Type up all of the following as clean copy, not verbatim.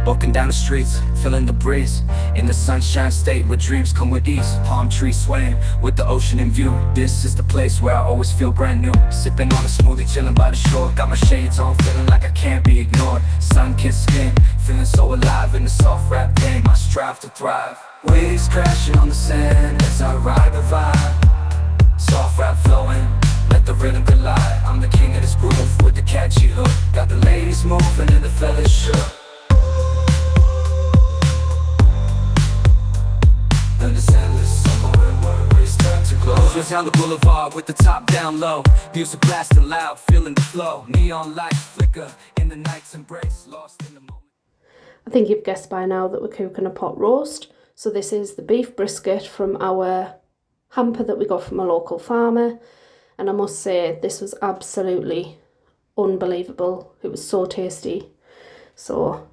walking down the streets, feeling the breeze. In the sunshine state where dreams come with ease. Palm trees swaying with the ocean in view. This is the place where I always feel brand new. Sipping on a smoothie, chilling by the shore. Got my shades on, feeling like I can't be ignored. Sun-kissed skin, feeling so alive in the soft rap game. I strive to thrive. Waves crashing on the sand as I ride the vibe. Soft rap flowing, let the rhythm collide. I'm the king of this groove with the catchy hook. Got the ladies moving and the fellas shook. Just down the boulevard with the top down low. Music blasting loud, feeling the flow. Neon lights flicker in the night's embrace. Lost in the moment. I think you've guessed by now that we're cooking a pot roast. So this is the beef brisket from our hamper that we got from a local farmer. And I must say, this was absolutely unbelievable. It was so tasty. So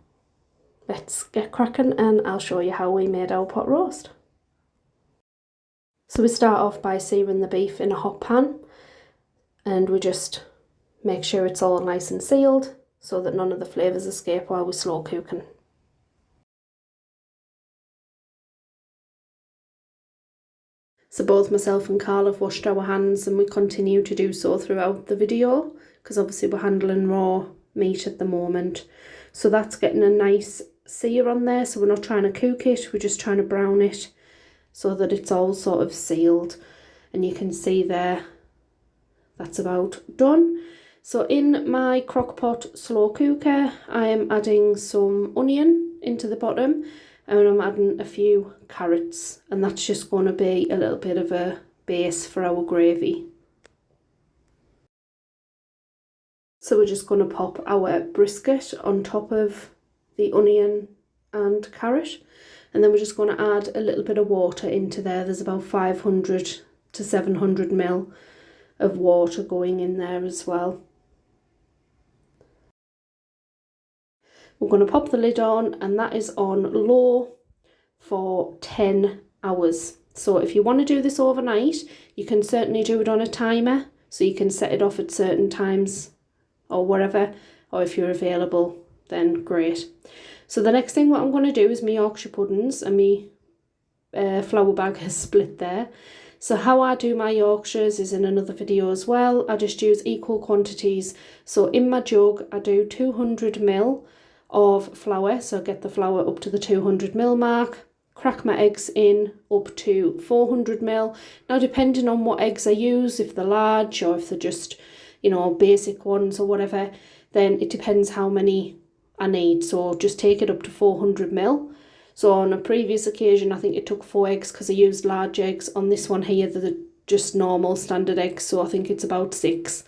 let's get cracking and I'll show you how we made our pot roast. So we start off by searing the beef in a hot pan, and we just make sure it's all nice and sealed so that none of the flavours escape while we're slow cooking. So both myself and Carl have washed our hands, and we continue to do so throughout the video because obviously we're handling raw meat at the moment. So that's getting a nice sear on there, so we're not trying to cook it, we're just trying to brown it so that it's all sort of sealed. And you can see there, that's about done. So in my crock pot slow cooker, I am adding some onion into the bottom, and I'm adding a few carrots, and that's just going to be a little bit of a base for our gravy. So we're just going to pop our brisket on top of the onion and carrot, and then we're just going to add a little bit of water into there. There's about 500 to 700 ml of water going in there as well. We're going to pop the lid on, and that is on low for 10 hours. So if you want to do this overnight, you can certainly do it on a timer, so you can set it off at certain times or whatever, or if you're available, then great. So the next thing what I'm going to do is my Yorkshire puddings, and my flour bag has split there. So how I do my Yorkshires is in another video as well. I just use equal quantities. So in my jug I do 200 ml of flour, so I get the flour up to the 200 ml mark. Crack my eggs in up to 400 ml. Now depending on what eggs I use, if they're large or if they're just, you know, basic ones or whatever, then it depends how many I need. So just take it up to 400 ml. So on a previous occasion I think it took 4 eggs because I used large eggs. On this one here they're just normal standard eggs, so I think it's about 6.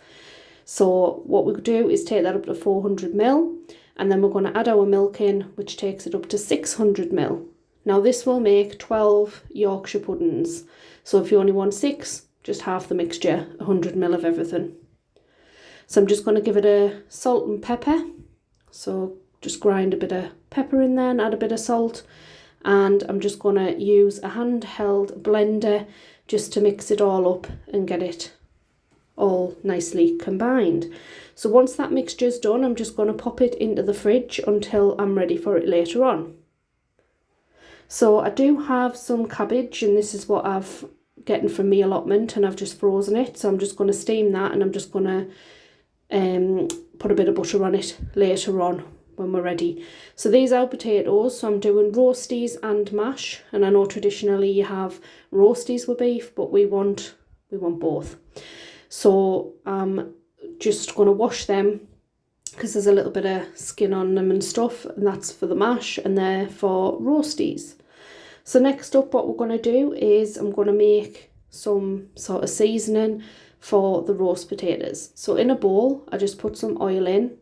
So what we do is take that up to 400 ml, and then we're going to add our milk in, which takes it up to 600 ml. Now this will make 12 Yorkshire puddings. So if you only want 6, just half the mixture, 100 ml of everything. So I'm just going to give it a salt and pepper. So just grind a bit of pepper in there and add a bit of salt. And I'm just going to use a handheld blender just to mix it all up and get it all nicely combined. So once that mixture is done, I'm just going to pop it into the fridge until I'm ready for it later on. So I do have some cabbage, and this is what I've gotten from my allotment, and I've just frozen it. So I'm just going to steam that, and I'm just going to put a bit of butter on it later on when we're ready. So these are potatoes, so I'm doing roasties and mash, and I know traditionally you have roasties with beef, but we want both. So I'm just going to wash them because there's a little bit of skin on them and stuff, and that's for the mash, and they're for roasties. So next up what we're going to do is I'm going to make some sort of seasoning for the roast potatoes. So in a bowl I just put some oil in,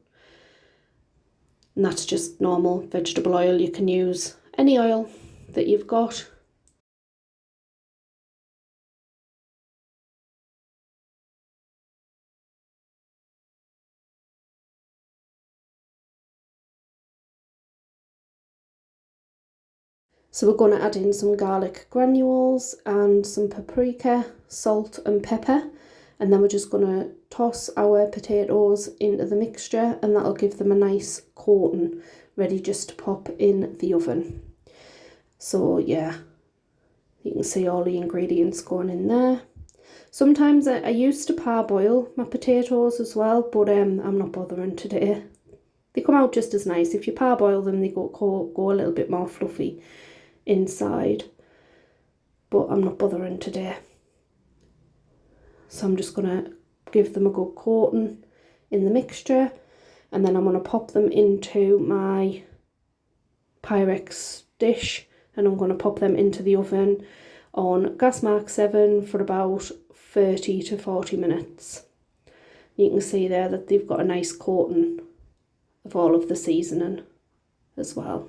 and that's just normal vegetable oil. You can use any oil that you've got. So we're going to add in some garlic granules and some paprika, salt and pepper, and then we're just going to toss our potatoes into the mixture, and that'll give them a nice coating ready just to pop in the oven. So yeah, you can see all the ingredients going in there. Sometimes I used to parboil my potatoes as well, but I'm not bothering today. They come out just as nice. If you parboil them, they go a little bit more fluffy inside. But I'm not bothering today. So I'm just going to give them a good coating in the mixture. And then I'm going to pop them into my Pyrex dish. And I'm going to pop them into the oven on gas mark 7 for about 30 to 40 minutes. You can see there that they've got a nice coating of all of the seasoning as well.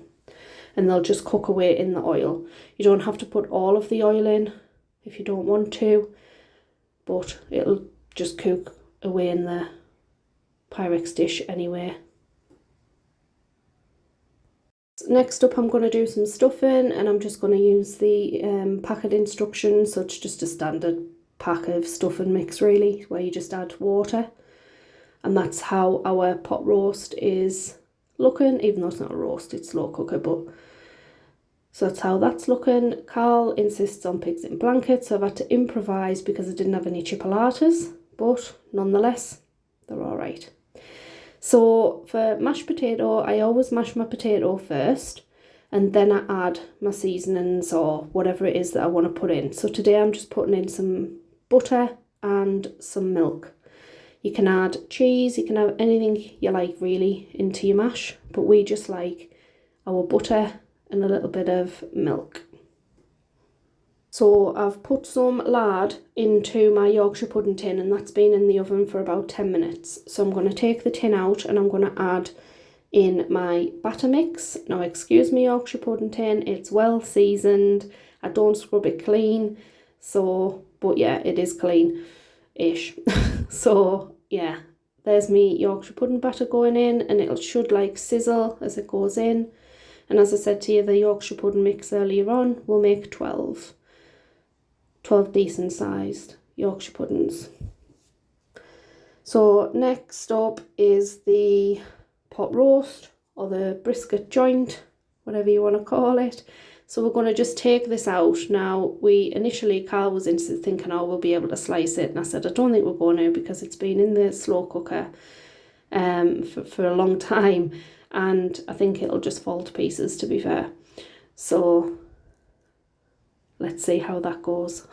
And they'll just cook away in the oil. You don't have to put all of the oil in if you don't want to, but it'll just cook away in the Pyrex dish anyway. Next up, I'm going to do some stuffing, and I'm just going to use the packet instructions. So it's just a standard pack of stuffing mix really, where you just add water. And that's how our pot roast is looking, even though it's not a roast, it's slow cooker, but so that's how that's looking. Carl insists on pigs in blankets, so I've had to improvise because I didn't have any chipolatas, but nonetheless, they're all right. So for mashed potato, I always mash my potato first, and then I add my seasonings or whatever it is that I want to put in. So today I'm just putting in some butter and some milk. You can add cheese, you can have anything you like really into your mash, but we just like our butter and a little bit of milk. So I've put some lard into my Yorkshire pudding tin, and that's been in the oven for about 10 minutes. So I'm going to take the tin out and I'm going to add in my batter mix. Now excuse me, Yorkshire pudding tin, it's well seasoned. I don't scrub it clean, so, but yeah, it is clean-ish. So yeah, there's me Yorkshire pudding batter going in, and it should like sizzle as it goes in. And as I said to you, the Yorkshire pudding mix earlier on will make 12 decent sized Yorkshire puddings. So next up is the pot roast, or the brisket joint, whatever you want to call it. So we're going to just take this out. Now, Carl was thinking, oh, we'll be able to slice it. And I said, I don't think we're going to, because it's been in the slow cooker for a long time. And I think it'll just fall to pieces, to be fair. So let's see how that goes.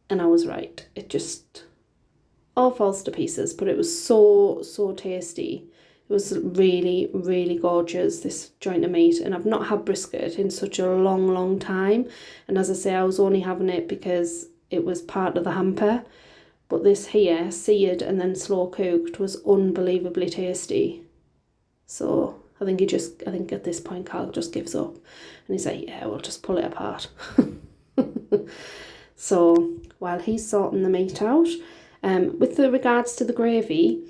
And I was right. It just all falls to pieces, but it was so tasty. It was really, really gorgeous, this joint of meat. And I've not had brisket in such a long time. And as I say, I was only having it because it was part of the hamper. But this here, seared and then slow cooked, was unbelievably tasty. So I think at this point Carl just gives up. And he's like, yeah, we'll just pull it apart. So while he's sorting the meat out, with regards to the gravy,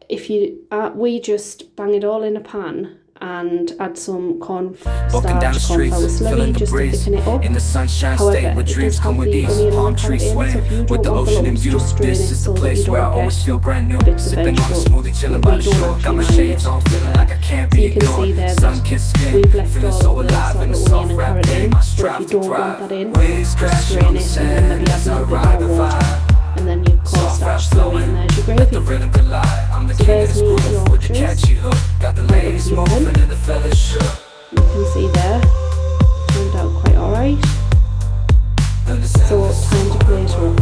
we just bang it all in a pan and add some cornflour slurry just to thicken it up. In the sunshine However, state where it dreams does come have with the ease, onion palm and trees carrot in, so sway if you with don't the want ocean in lumps, view. just strain This it is the so that place you where I don't always get feel brand new. bits of Sipping on a vegetable. smoothie, chilling by the We don't shore. Got my actually shades on, feeling like I can't So be you can see ignored. there Sun-kissed skin, we've left feeling all so of the alive sort in of the onion soft and rap carrot in. game. I But if strive you to don't want thrive. that in, Waves just crashing strain on the it and then maybe add sands a as I little bit ride the more water. vibe. And then your cornstarch slurry, and there's your Let the gravy. rhythm collide. I'm the So king of there's this me groove with the Yorkshires catchy hook. Got the out of ladies the moving oven. and the fellas shook. You can see there, turned out quite alright. So time to plate up.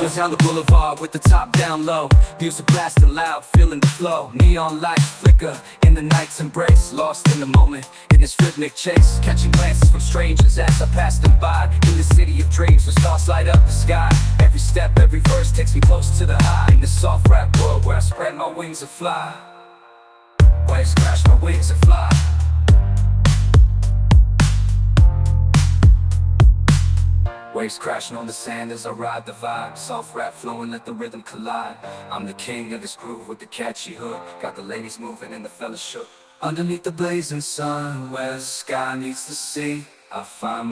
Just down the boulevard with the top down low. Music blasting loud, feeling the flow. Neon lights flicker in the night's embrace. Lost in the moment, in this rhythmic chase. Catching glances from strangers as I pass them by. In the city of dreams where stars light up the sky. Every step, every verse takes me close to the high. In this soft rap world where I spread my wings and fly. Waves crash, my wings and fly. Waves crashing on the sand as I ride the vibe. Soft rap flowing, let the rhythm collide. I'm the king of this groove with the catchy hook. Got the ladies moving and the fellas shook. Underneath the blazing sun, where the sky meets the sea, I find